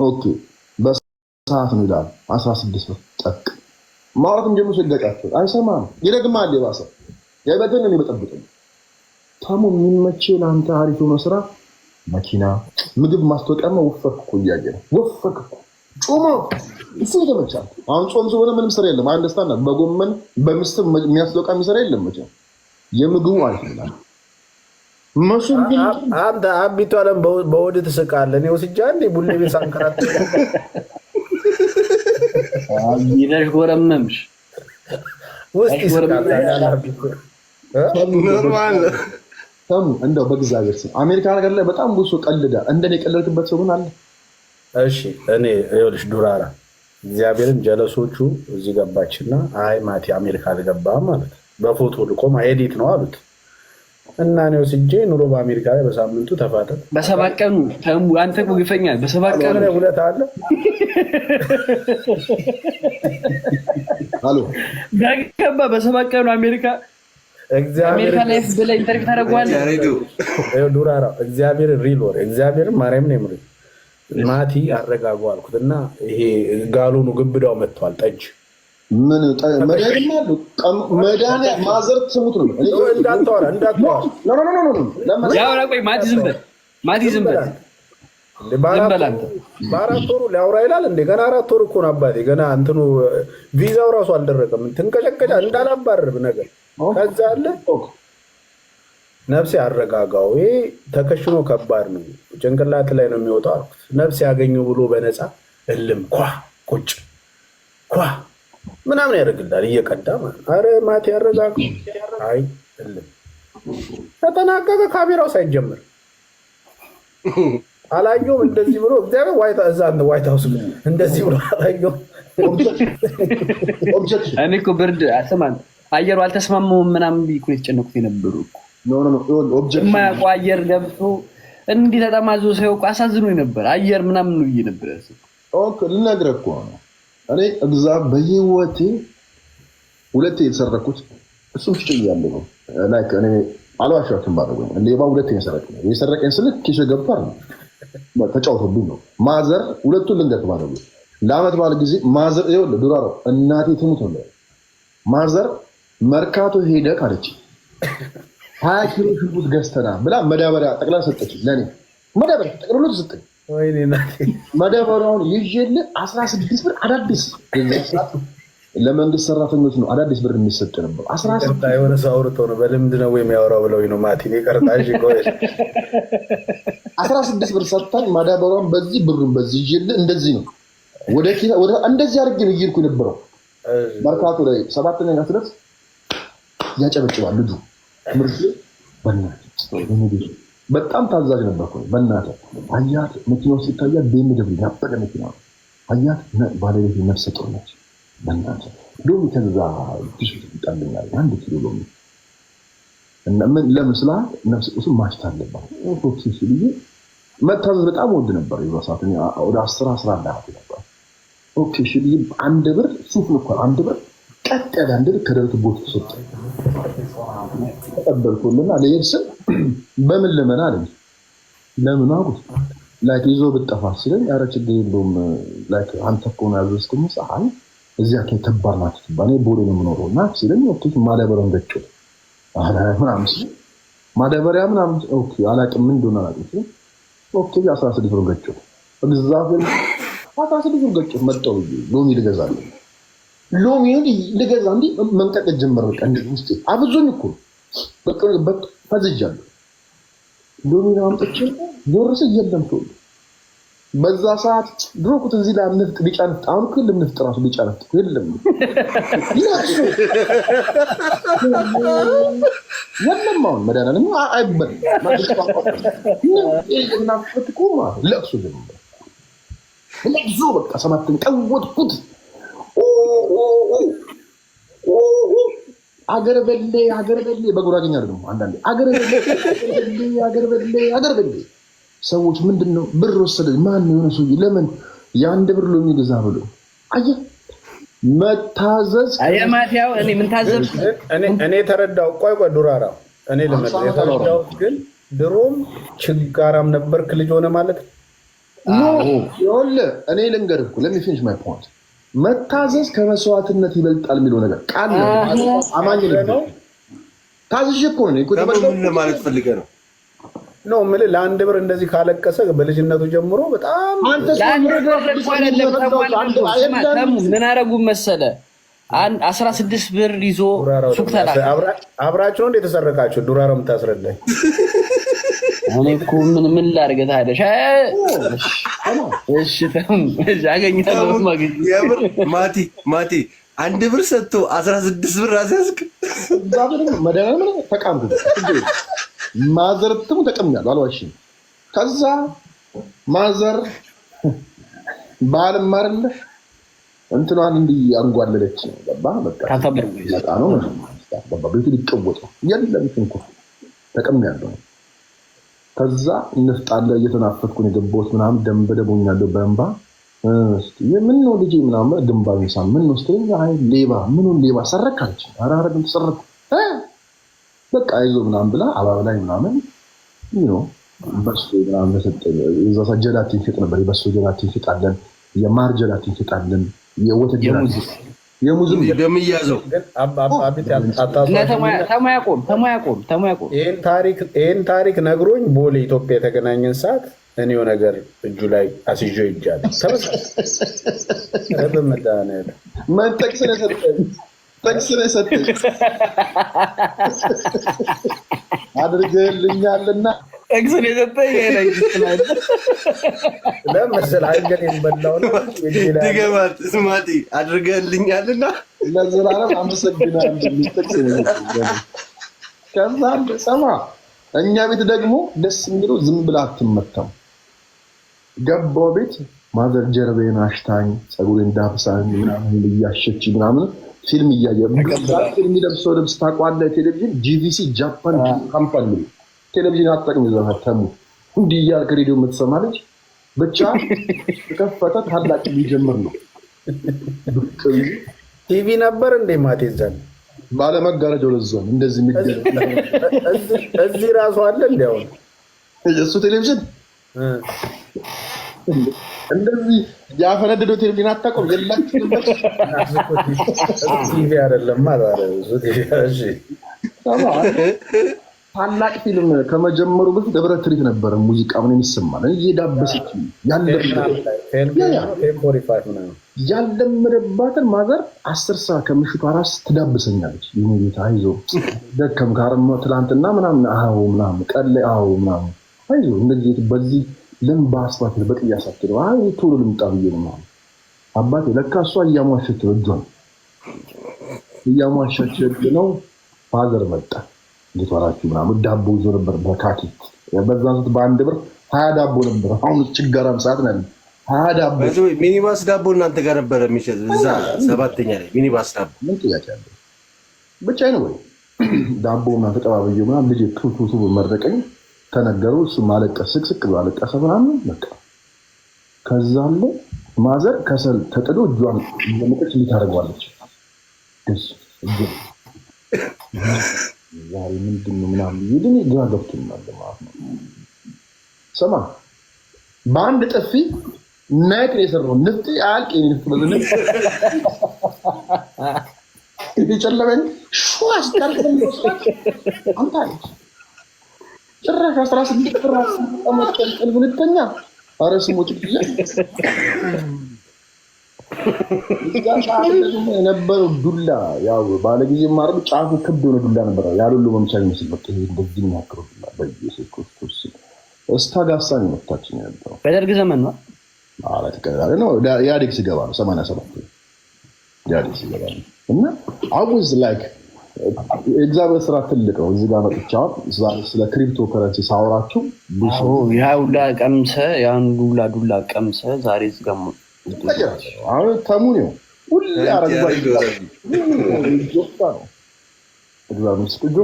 ኦኬ በሰዓት ነው ይላል 16 ብር ጠቅ ማውራትም ጀምሮ ሲገጫቸው አይሰማም ይደግማል የባሰ ያይበተን ነው የሚጠብቀው ታሙ የሚመችህ ለአንተ አሪፍ ሆኖ ስራ መኪና ምግብ ማስተዋወቂያማ ወፈርኩ እያየ ነው ወፈርኩ ጾም እሱ ይተመቻል አሁን ጾም ስለሆነ ምንም ስራ የለም አንደስታና በጎመን በምስር የሚያስለቃ የሚሰራ የለም መቼም የምግቡ አሪፍ ነው አንተ አቢቱ አለም በወድ ትስቃለህ እኔ ወስጃ እንደ ቡሌ ቤት ሳንከራት ይረሽ ጎረመምሽ ወስቲ ይስቃል ኖርማል ታሙ እንደው በእግዚአብሔር ስም አሜሪካ ነገር ላይ በጣም ብዙ ቀልዳ እንደኔ ቀለልክበት ሰው ምን አለ እሺ እኔ ይኸውልሽ ዱራራ እግዚአብሔርን ጀለሶቹ እዚህ ገባችና አይ ማቲ አሜሪካ አልገባም ማለት በፎቶ ልቆም ኤዲት ነው አሉት እና ነው ሲጄ ኑሮ በአሜሪካ ላይ በሳምንቱ ተፋጠ በሰባት ቀኑ ተሙ አንተ እኮ ግፈኛል በሰባት ቀኑ ሁለት አለ አሎ ዳግባ በሰባት ቀኑ አሜሪካ ላይ ብለህ ኢንተርቪው ታደርገዋለህ ዱራራ እግዚአብሔር ሪል ወር እግዚአብሔር ማርያም ነው የምር ማቲ አረጋጉ አልኩትና ይሄ ጋሎኑ ግብዳው መጥቷል ጠጅ ምን መዳን ማዘር ትሙት ነው እንዳትወራ ያው ቆይ ማቲ ዝም በል በአራት ወሩ ሊያወራ ይላል እንደ ገና 4 ወር እኮ ነው አባቴ ገና እንትኑ ቪዛው ራሱ አልደረቀም ትንቀጨቀጫ እንዳላባርብ ነገር ከዛ አለ ነፍሴ አረጋጋው ይሄ ተከሽኖ ከባድ ነው ጭንቅላት ላይ ነው የሚወጣው ነፍሴ ያገኘው ብሎ በነፃ እልም ቁጭ ምናምን ያደርግልሃል እየቀዳ ማለት አረ ማቲ ያረጋጋው አይ እልም ተጠናቀቀ ካሜራው ሳይጀምር አላየሁም እንደዚህ ብሎ እግዚአብሔር ዋይት ሃውስ እንደዚህ ብሎ አላየሁም እኔ እኮ ብርድ አሰማን አየሩ አልተስማማውም ምናምን ቢኩ የተጨነቁት የነበሩ የማያውቀው አየር ገብቶ እንዲህ ተጠማዞ ሳይው እኮ አሳዝኖኝ ነበር አየር ምናምን ነው ነበር ልነግርህ እኮ ነው እኔ እግዚአብሔር በህይወቴ ሁለቴ የተሰረኩት እሱም ትጨያለህ ነው ላይክ እኔ አልዋሻችሁም ባደረገው ሌባ ሁለቴ የሰረቀኝ ስልክ ኪሽ ገብቷል ተጫውቶብኝ ነው ማዘር ሁለቱን ልንገት ባደረገው ለአመት ባለ ጊዜ ማዘር ይኸውልህ ዱራራው እናቴ ትሙት ነው ማዘር መርካቶ ሄደ ካለች 20 ኪሎ ሽንኩርት ገዝተና ብላ መዳበሪያ ጠቅላ ሰጠች ለኔ መዳበሪያ ጠቅልሎ ተሰጠኝ ወይኔ ናቴ መዳበሪያውን ይዤልህ 16 ብር አዳዲስ ለመንግስት ሰራተኞች ነው አዳዲስ ብር የሚሰጥ ነበር 16 የሆነ ሰው አውርቶ ነው በልምድ ነው የሚያወራው ብለው ነው ማቲ ይቀርታሽ ቆይ 16 ብር ሰጣኝ መዳበሪያውን በዚህ ብሩን በዚህ ይዤልህ እንደዚህ ነው ወደ እንደዚህ አድርጌ ነው ይልኩ የነበረው መርካቶ ላይ 7ኛ ክፍል ያጨበጭባል ልጁ ምርጥ በእናትህ በጣም ታዛዥ ነበርኩ በእናትህ አያት መኪናው ሲታያል BMW ያበደ መኪና አያት ባለቤት ነፍሰ ጡር ነች በእናትህ ሎሚ ከዛ ትሽት ይጣልኛል 1 ኪሎ ሎሚ እና ምን ለምስላት ነፍሰ ጡር ማሽታ አለባት ኦኬ ሲልኝ መታዘዝ በጣም ወድ ነበር ይወሳት ወደ 10 11 ነበር ኦኬ ሲልኝ 1 ብር ሱፍ ነው 1 ብር ቀጥ ያለ አንድ ከደረቱ ቦት ተሰጠ ተቀበልኩልና ለይርስ በምን ለምን አለኝ ለምን አጉት ላይክ ይዞ ብጠፋ ሲለኝ ኧረ ችግር የለውም ላይክ አንተ እኮ ነው ያዘዝኩኝ ፀሐይ እዚያ ከተባርናት ባኔ ቦሌ ነው የምኖረውና ሲለኝ ኦኬ ማዳበሪያ እንደጭ አላ ምናምን ማዳበሪያ ምናምን ኦኬ አላቅም ምን እንደሆነ አላቅም ኦኬ 16 ብር ገጭው እግዚአብሔር 16 ብር ገጭው መጣው ሎሚ ልገዛለሁ ሎሚውን ልገዛ እንዴ መንቀቅ ጀመረ በቃ እንዴ ውስጥ አብዞኝ እኮ በቃ ፈዝጃለሁ ሎሚውን አምጥቼ ዞርስ የለም ተው በዛ ሰዓት ድሮኩት እዚህ ላይ ንፍጥ ቢጫ ንፍጥ አሁን እኮ ንፍጥ ራሱ ቢጫ ንፍጥ የለም የለም አሁን መድኃኒዓለም አይበል እና ፍትኩማ ለቅሶ ጀመረ ለቅሶ በቃ 7 ቀወጥኩት አገር በሌ በጉራጌኛ አይደለም አንዳንዴ አገር በሌ ሰዎች ምንድነው ብር ወሰደ ማን ነው ሰው ለምን ያን ብር ሎሚ ገዛ ብሎ አየህ መታዘዝ አየማቲያው እኔ ምን ታዘብ እኔ ተረዳው ቆይ ዱራራ እኔ ለምን የተረዳው ግን ድሮም ችጋራም ነበርክ ልጅ ሆነ ማለት ይኸውልህ እኔ ልንገርህ እኮ let me finish my point መታዘዝ ከመስዋዕትነት ይበልጣል የሚለው ነገር ቃል ነው። አማኝ ነው ታዝዤ እኮ ነው እኮ ምን ማለት ፈልገህ ነው? ነው የምልህ ለአንድ ብር እንደዚህ ካለቀሰ በልጅነቱ ጀምሮ በጣም ምን አደረጉ መሰለህ? 16 ብር ይዞ ሱቅ ተላከ። አብራችሁ እንደ ተሰረቃችሁ ዱራራ የምታስረዳኝ እኔ እኮ ምን ላድርግ ታዲያ? እሺ አገኛለሁ ማቲ አንድ ብር ሰጥቶ 16 ብር አስያዝክ። መደናምን ተቃምኩ ማዘርትም ተቀምኛለሁ አልዋሽም። ከዛ ማዘር ባልም አይደለ እንትኗን እንዲህ አንጓለለች ገባ በቃ ታታበርታ ነው ገባ ቤቱ ሊቀወጥ የለም እንኳ ተቀምኛለሁ። ከዛ እንፍጣለ እየተናፈቅኩ ነው የገባሁት ምናምን ደም በደቦኛለሁ በእንባ ምን ነው ልጄ ምናምን ግንባሩን ሳም ምን ነው ስትለኝ አይ ሌባ ምኑን ሌባ ሰረካለች አራረግም ተሰረኩ በቃ አይዞ ምናምን ብላ አባባላይ ምናምን ነው በሱ ምናምን ሰጠኝ። እዛ ጀላቲን ሽጥ ነበር የበሱ ጀላቲን ሽጣለን የማር ጀላቲን ሽጣለን የወተት ጀላቲን የሙዝም ደም ይያዘው ተማያቆም ይሄን ታሪክ ነግሮኝ ቦሌ ኢትዮጵያ የተገናኘን ሰዓት እኔው ነገር እጁ ላይ አስይዞ ይጃል መንጠቅ ስለሰጠኝ አድርገልኛልና እግዝን የሰጠኝ ለምሳሌ አይገርም በላው ነው ድገማት ስማቲ አድርገልኛልና ለዘላለም አመሰግናለሁ። ከዛ ሰማ እኛ ቤት ደግሞ ደስ የሚለው ዝም ብላ አትመታም። ገባው ቤት ማዘር ጀርቤን አሽታኝ ፀጉሬን ዳብሳኝ ምናምን እያሸች ምናምን ፊልም እያየ ፊልም ለብሰው ልብስ ታውቃለህ። ቴሌቪዥን ጂቪሲ ጃፓን ካምፓኒ ቴሌቪዥን አጠቅም ይዘፈተሙ እንዲህ እያልክ ሬዲዮ የምትሰማ ልጅ ብቻ ተከፈተ ታላቅ ሊጀምር ነው። ቲቪ ነበር እንደ ማቴዛን ባለመጋረጃው ለዛም እንደዚህ የሚደረግ እዚህ ራሱ አለ እንደው የሱ ቴሌቪዥን እንደዚህ ያፈነደደው ቴሌቪዥን አታውቅም የላችሁም። ቲቪ አይደለም ማለት ነው እሱ ቲቪ እሺ ታላቅ ፊልም ከመጀመሩ በፊት ደብረ ትርኢት ነበረ ሙዚቃ ምን ይሰማል እየዳበሰች ያለምረባትን ማዘር 10 ሰዓት ከምሽቱ 4 ትዳብሰኛለች። ይሄ አይዞ ደከም ካርሞ ትላንትና ምናምን አዎ ምናምን ቀለ አዎ ምናምን አይዞ እንደዚህ በዚህ ለምባስባት በቅያሳት ነው አይ ቶሎ ልምጣ ብዬ ነው አባቴ ለካ እሷ እያሟሸች ነው ፋዘር መጣ እንዴት ምናምን ዳቦ ይዞ ነበር በካኪ በዛን ሰዓት በአንድ ብር 20 ዳቦ ነበር። አሁን ችጋራም ሰዓት ነው 20 ዳቦ ሚኒባስ ዳቦ እናንተ ጋር ነበር የሚሸጥ እዛ 7ኛ ላይ ሚኒባስ ዳቦ ምን ጥያቄ አለ ብቻ ነው ወይ ዳቦ ምናምን ተቀባበየው ምናምን ልጅ ቱቱቱ መረቀኝ ተነገሩ እሱ ማለቀስ ስቅስቅ ብሎ አለቀሰ ምናምን በቃ ከዛም ማዘር ከሰል ተጥዶ እጇን ለመቀጭ ሊታረጋለች ደስ ዛሬ ምንድነው ምናምን ይድን ግራ ገብቶኛል ማለት ነው። ሰማ በአንድ ጥፊ ናይት የሰራው ንፍጥ አልቅ ንፍጥ በዘነ ይጨለበኝ ሹዋስ ታርቀም አንተ ጭራሽ 16 ብር አመጣን ብንተኛ ኧረ ስሞች ይያ የነበረው ዱላ ያው ባለጊዜ ማረብ ጫፉ ክብ ነው ዱላ ነበር ያሉሉ መምቻል መስል በቃ እንደዚህ ነው ያከሩላ በኢየሱስ ክርስቶስ እስታጋሳኝ መጣችኝ ያለው በደርግ ዘመን ነው ማለት ከዛሬ ነው ያዲክ ሲገባ ነው 87 ያዲክ ሲገባ ነው እና አውዝ ላይክ እግዚአብሔር ስራ ትልቅ ነው። እዚህ ጋር መጥቻው ስለ ክሪፕቶ ከረንሲ ሳወራችሁ ያ ሁላ ቀምሰ ያን ዱላ ቀምሰ ዛሬ ዝጋሙ አሁን ተሙኒው ሁሉ አረጋግጧል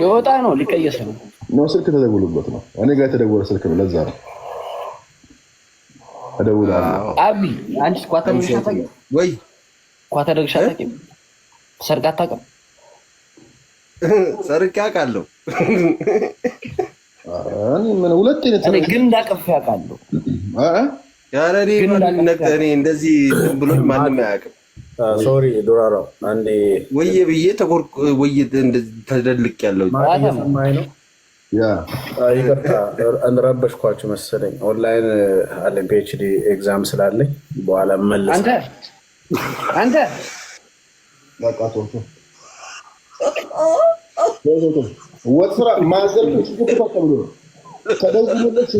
ይወጣ ነው ሊቀየስ ነው ስልክ ተደውሎበት ነው እኔ ጋር የተደወለ ስልክ ነው ለዛ ነው ተደውላለሁ አቢ አንቺ ቋተረሽ አታውቂም ወይ ቋተረሽ አታውቂም ሰርቃ አታውቅም ሰርቃ አውቃለሁ እኔ ምን ሁለት አይነት እኔ ግን እንዳቀፍ ያውቃለሁ ያረ እኔ እንደዚህ ብሎ ማንም አያውቅም። ሶሪ ዱራራ አንዴ ወየ ብዬ ተቆርቆ ወየ እንደዚህ ተደልቅ ያለው ማይ ነው። ይቅርታ እንረበሽኳችሁ መሰለኝ። ኦንላይን አለኝ ፒኤችዲ ኤግዛም ስላለኝ በኋላ መለስ። አንተ ወጥራ ማዘር ተደውሎለት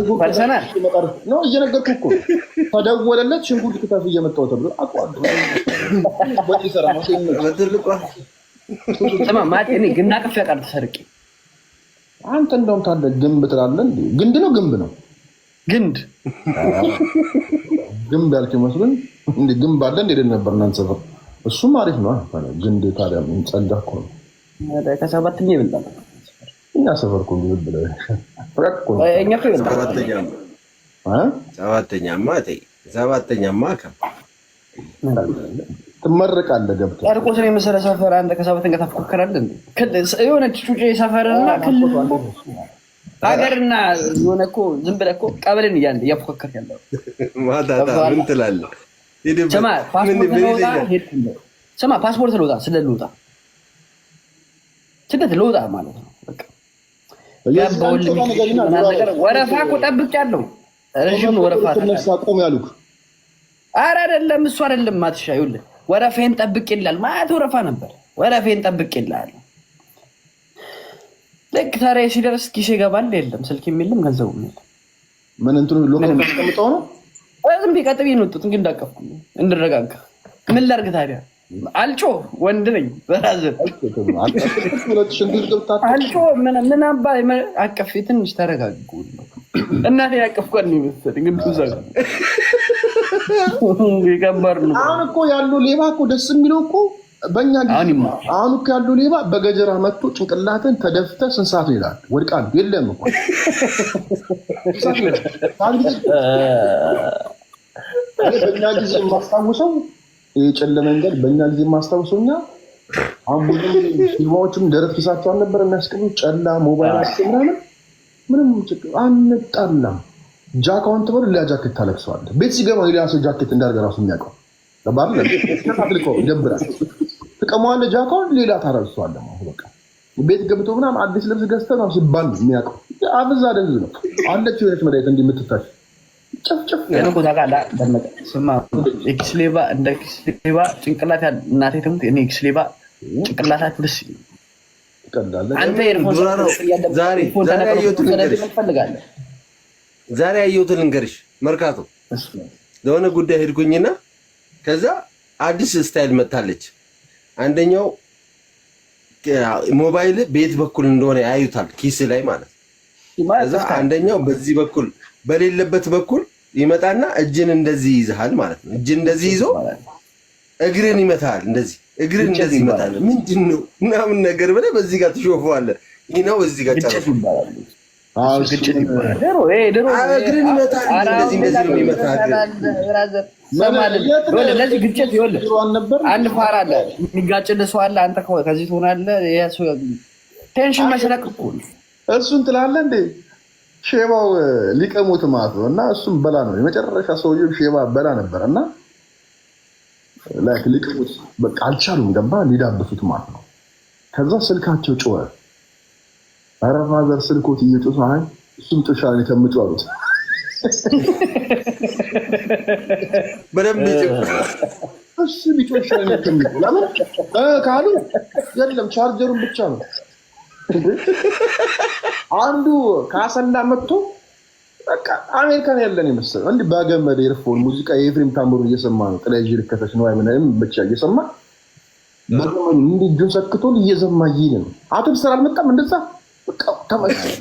ነው እየነገርኩህ እኮ ተደውሎለት ሽንኩርት ክተፍ እየመጣሁ ተብሎ አቋርጦ ስማ ማቴ እኔ ግና ቅፍ ያውቃል ተሰርቄ አንተ እንደውም ታለ ግንብ ትላለህ እንዴ? ግንድ ነው ግንብ ነው ግንብ ያልከኝ መስሎኝ እንዴ ግንብ አለ እንዴ ነበር እናንተ ሰፈር። እሱም አሪፍ ነው ግንድ ታዲያ ምን ጸዳ እኮ ነው። ከሰባተኛ ይበልጣል እኛ ሰፈር እኮ ነው ብለህ እኛ እኮ ይበልጣል ሰባተኛማ ትመረቃለህ ገብተህ ጨርቆስን የመሰለ ሰፈር አንተ ከሰባተኛ ታፎካከራለህ እንዴ? የሆነች ጩጬ ሰፈርና ክልል ሀገርና የሆነ እኮ ዝም ብለህ እኮ ቀበሌን እያፎካከርክ ያለው ማታታ ምን ትላለህ? ስማ ፓስፖርት ልወጣ ስደት ልወጣ ማለት ነው። ወረፋ እኮ ጠብቄያለሁ። ረዥም ወረፋ ቆም ያሉት ኧረ አይደለም እሱ አይደለም ማትሻ ይኸውልህ ወረፌን ጠብቄልሃል ማለት ወረፋ ነበር። ወረፌን ጠብቄልሃል ልክ ታዲያ ሲደርስ ኪሴ ይገባል። የለም ስልክም የለም ገንዘቡም የለም። ምን እንትኑ ሎካል ተቀምጠው ነው ዝም ብዬ ቀጥ ብዬ ነው የወጡት። እንግዲህ እንዳቀፍኩ እንድረጋጋ ምን ላድርግ ታዲያ? አልጮ ወንድ ነኝ በራዘር አልጮ ምን አባ አቀፌ ትንሽ ተረጋጉ። እናቴ ያቀፍኳት ነው መሰለኝ ግን ብዙ ይገባር ነው። አሁን እኮ ያለው ሌባ እኮ ደስ የሚለው እኮ በእኛ ጊዜ አሁን እኮ ያለው ሌባ በገጀራ መጥቶ ጭንቅላትን ተደፍተህ ስንት ሰዓት ይላል ወድቃል። የለም እኮ በእኛ ጊዜ የማስታውሰው የጨለመ መንገድ በእኛ ጊዜ የማስታውሰውኛ አሁን ብዙ ፊልማዎችም ደረት ኪሳቸው አልነበር የሚያስቀምጡ ጨላ ሞባይል አስቀምራለን ምንም ችግር አንጣላም። ጃካውን ትበል ሌላ ጃኬት ታለቅሰዋለህ። ቤት ሲገባ ሌላ ሰው ጃኬት እንዳደረገ ራሱ የሚያውቀው ገባህ? ለምን ይደብራል። ትቀማዋለህ ጃካውን ሌላ ታረግሰዋለህ ማለት በቃ ቤት ገብቶ ምናምን አዲስ ልብስ ገዝተህ ነው ሲባል የሚያውቀው አብዛ ደንዝ ነው አለች የሆነች መድኃኒት እንዲህ የምትታሽ ጨፍጨፍ ቦታ ጋር ደመቀ ስማ ኤክስሌባ እንደ ኤክስሌባ ጭንቅላት እናቴ ትሙት እኔ ኤክስሌባ ጭንቅላታችሁ ደስ ይቀዳል። አንተ ዛሬ ያየሁትን ልንገርሽ። መርካቶ ለሆነ ጉዳይ ሄድኩኝና ከዛ አዲስ ስታይል መታለች። አንደኛው ሞባይል ቤት በኩል እንደሆነ ያዩታል ኪስ ላይ ማለት ነው። ከዛ አንደኛው በዚህ በኩል በሌለበት በኩል ይመጣና እጅን እንደዚህ ይዝሃል ማለት ነው። እጅን እንደዚህ ይዞ እግርን ይመታል። እግርን እንደዚህ ይመታል። ምንድነው ምናምን ነገር ብለህ በዚህ ጋር ትሾፈዋለህ። ይሄው እዚህ ጋር ጨርሶ ግጭት ይባላል። እግርን ይመታል። እንደዚህ ነው ይመታል። ለዚህ ግጭት ይኸውልህ አንድ ፋራ አለ የሚጋጭልህ ሰው አለ። አንተ ከዚህ ትሆናለህ። ቴንሽን መሰለቅ እኮ እሱን ትላለህ እንዴ ሼባው ሊቀሙት ማለት ነው። እና እሱም በላ ነው የመጨረሻ ሰውዬው ሼባ በላ ነበር እና ላይክ ሊቀሙት በቃ አልቻሉም። ገባ ሊዳብሱት ማለት ነው። ከዛ ስልካቸው ጮኸ። ኧረ ፋዘር ስልኮት እየጮኸ አይ እሱም ጮሻል ከምጮህ አሉት። በደንብ እሱ ቢጮሻል ከምጮህ ለምን ካሉ የለም ቻርጀሩን ብቻ ነው። አንዱ ካሰንዳ መጥቶ በቃ አሜሪካን ያለን ይመስል እንዴ ባገመደ ኤርፎን ሙዚቃ የኤፍሬም ታምሩ እየሰማ ነው። ጥላዬ ልከተሽ ነው አይመንም ብቻ እየሰማ በገመዱ እንዴ እጁን ሰክቶ እየዘማ ይይን ነው። አውቶቡስ ተራ አልመጣም እንደዛ በቃ ተመቸኝ።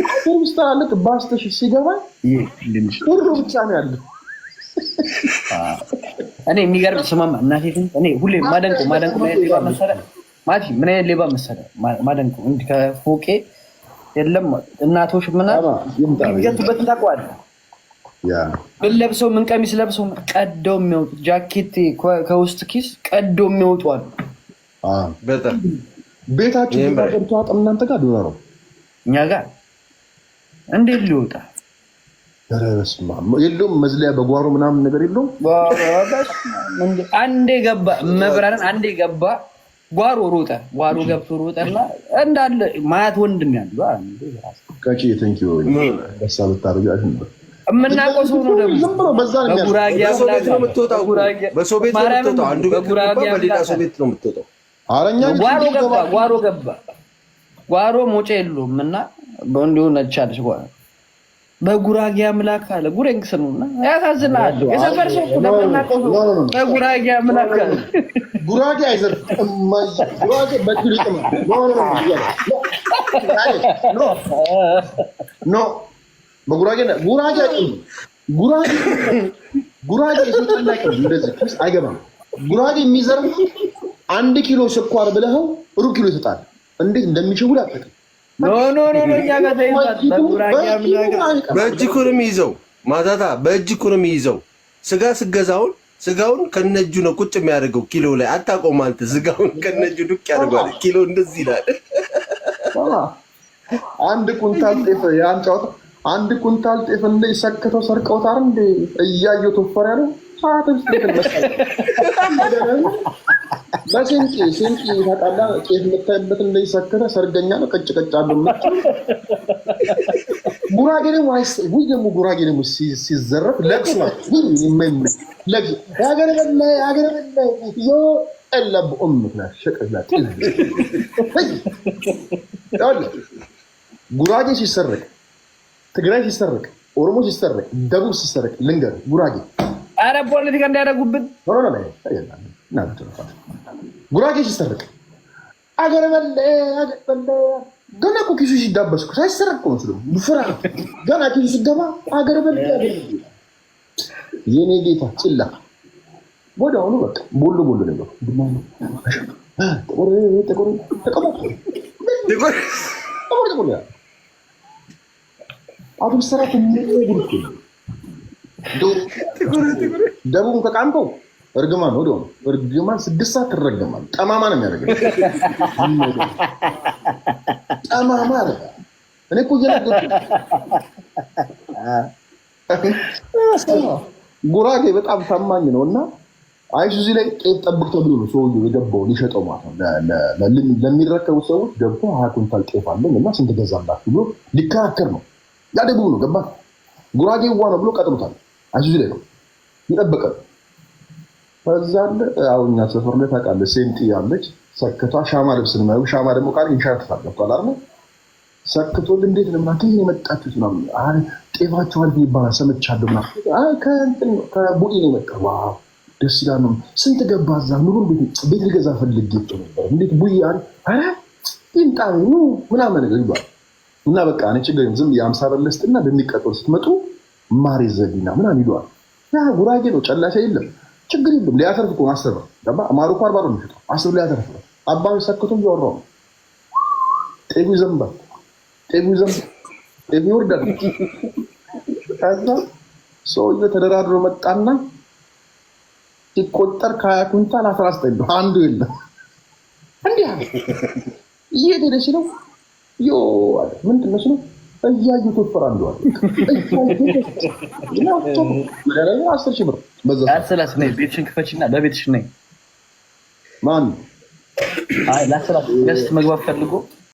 አውቶቡስ ተራ ልክ ባስተሽ ሲገባ ሁሉ ብቻ ነው ያለው። እኔ የሚገርም ስማማ እናቴ እኔ ሁሌ ማደንቆ ሌባ መሰለ ማቲ ምን አይነት ሌባ መሰለ ማደንቆ እንዲህ ከፎቄ የለም እናቶች ምናምን ይገቱበት ታውቀዋለህ። ምን ለብሰው ምን ቀሚስ ለብሰው ቀደው የሚወጡት ጃኬት ከውስጥ ኪስ ቀደው የሚወጡ አሉ። በጣም ቤታችሁ ገብቶ አጥም እናንተ ጋር ዶላሩ እኛ ጋር እንዴት ሊወጣ የለውም መዝለያ በጓሮ ምናምን ነገር የለውም። አንዴ ገባ መብራንን አንዴ ገባ ጓሮ ሮጠ ጓሮ ገብቶ ሮጠና እንዳለ ማያት ወንድም ያለው ካቺ ቴንኪዩ በሳል ታርጋሽ ነበር የምናውቀው ሰው ነው። ደግሞ በጉራጌ አምላክ ነው የምትወጣው። በሰው ቤት ነው የምትወጣው። አንዱ በሌላ ሰው ቤት ነው የምትወጣው። አረኛ ጓሮ ገባ ጓሮ ሞጨ የለውም እና በእንዲሁ ነቻለች ጓሮ በጉራጌ አምላክ አለ። ጉሬንክስ ነውና ያሳዝናል። የሰፈር ሰው ነው በጉራጌ አምላክ አለ። ጉራጌ አይዘርፍም ጉራጌ በትሪ ጥማ ኖ በጉራጌ ይሰጣላችሁ እንደዚህ ክስ አይገባም። ጉራጌ የሚዘርፍ 1 ኪሎ ስኳር ብለኸው ሩብ ኪሎ ይሰጣል። እንዴት እንደሚሸውል አጥተህ ኖ እኛ ጋር ተይዟል። በጉራጌ አምላክ በእጅ እኮ ነው የሚይዘው። ማታታ በእጅ እኮ ነው የሚይዘው። ስጋ ስጋውን ከነጁ ነው ቁጭ የሚያደርገው ኪሎ ላይ አታውቀውም አንተ። ስጋውን ከነጁ ዱቅ ያደርጋል። ኪሎ እንደዚህ ይላል። 1 ኩንታል ጤፍ ያንጫውት 1 ኩንታል ጤፍ እንደ ሰከተው ሰርቀውታል እንደ እያየው ተፈራ ነው ሳተም ጤፍ መስጠት በሴንቂ ታቃላ ጤፍ መታየበት እንደ ሰከተ ሰርገኛ ነው ቀጭ አለው ማለት ጉራጌ ነው ወይስ ደግሞ ጉራጌ ነው ሲዘረፍ ለቅሶ የማይመስ ለቅሶ ያገረ በላይ ዮ ቀለብ ኡምና ሸቀላ ጉራጌ ሲሰረቅ ትግራይ ሲሰረቅ ኦሮሞ ሲሰረቅ ደቡብ ሲሰረቅ ልንገር ጉራጌ አረ ፖለቲካ እንዳያደርጉብን ጉራጌ ሲሰረቅ አገር በለ ገና እኮ ኪሱ ሲዳበስ እኮ ሳይሰረቅ እኮ መስሎ ፍራ ገና ኪሱ ሲገባ አገር በለ የኔ ጌታ ጭላ ወዲያውኑ በቃ ቦሎ ነገር ተቆረ አሁን ሰራት ደቡብ ከቃምከው እርግማን ነው። እርግማን 6 ሰዓት ትረገማል። ጠማማ ነው የሚያደርገው። ጠማማ አይደል? እኔ እኮ ጉራጌ በጣም ታማኝ ነው እና አይሱዚ ላይ ጤፍ ጠብቅ ተብሎ ነው ሰውዬው የገባው ሊሸጠው ማለት ነው። ለሚረከቡ ሰዎች ገብቶ 20 ኩንታል ጤፍ አለኝ እና ስንት ገዛላችሁ ብሎ ሊከራከር ነው። ያ ደቡብ ነው ገባ። ጉራጌ ነው ብሎ ቀጥሎታል። አይሱዚ ላይ ነው ይጠብቃል። ከዛለ አሁኛ ሰፈር ላይ ታውቃለህ ሴንቲ ያለች ሰክቷ ሻማ ልብስ ነው። ሻማ ደግሞ ካለ ይሻርታል ገብቷል አይደል? ሰክቶ እንዴት ነው ማለት ነው የመጣችሁት ነው? አይ ጤፋቸው አልቢ ይባላል ሰምቻለሁ ማለት አይ ከቡኢ ነው የመጣው። ዋው ደስ ይላል። ስንት ገባ እዛ ኑሮ ቤት ሊገዛ ፈልጌ ነበር። እንዴት ቡኢ አረ ይምጣው ነው ምናምን ነገር ይባል እና በቃ እኔ ችግር የለም ዝም የ50 ብር ልስጥና በሚቀጥለው ስትመጡ ማር ይዘግና ምናምን ይሏል። ያ ጉራጌ ነው ጨላሻ የለም ችግር የለም ሊያተርፍ እኮ አስር ብር ገባ። አማሩ እኮ 40 ብር ነው የሚሸጠው 10 ብር ሊያተርፍ ነው። አባው ሰክቶ እያወራው ጤፉ ይዘንባል ጤፉ ይወርዳል። ከዛ ሰውዬው ተደራድሮ መጣና ሲቆጠር ከ20 ኩንታል 19 ነው አንዱ የለም። እንዴ እየሄደ ነው ዮ ምንድን ነው እያዩ ተፈራሉ አለ ነው 10 ብር በዛ አስላስ ነይ ቤትሽን ክፈችና በቤትሽ ነይ ማን አይ ላስላስ ገስት መግባት ፈልጎ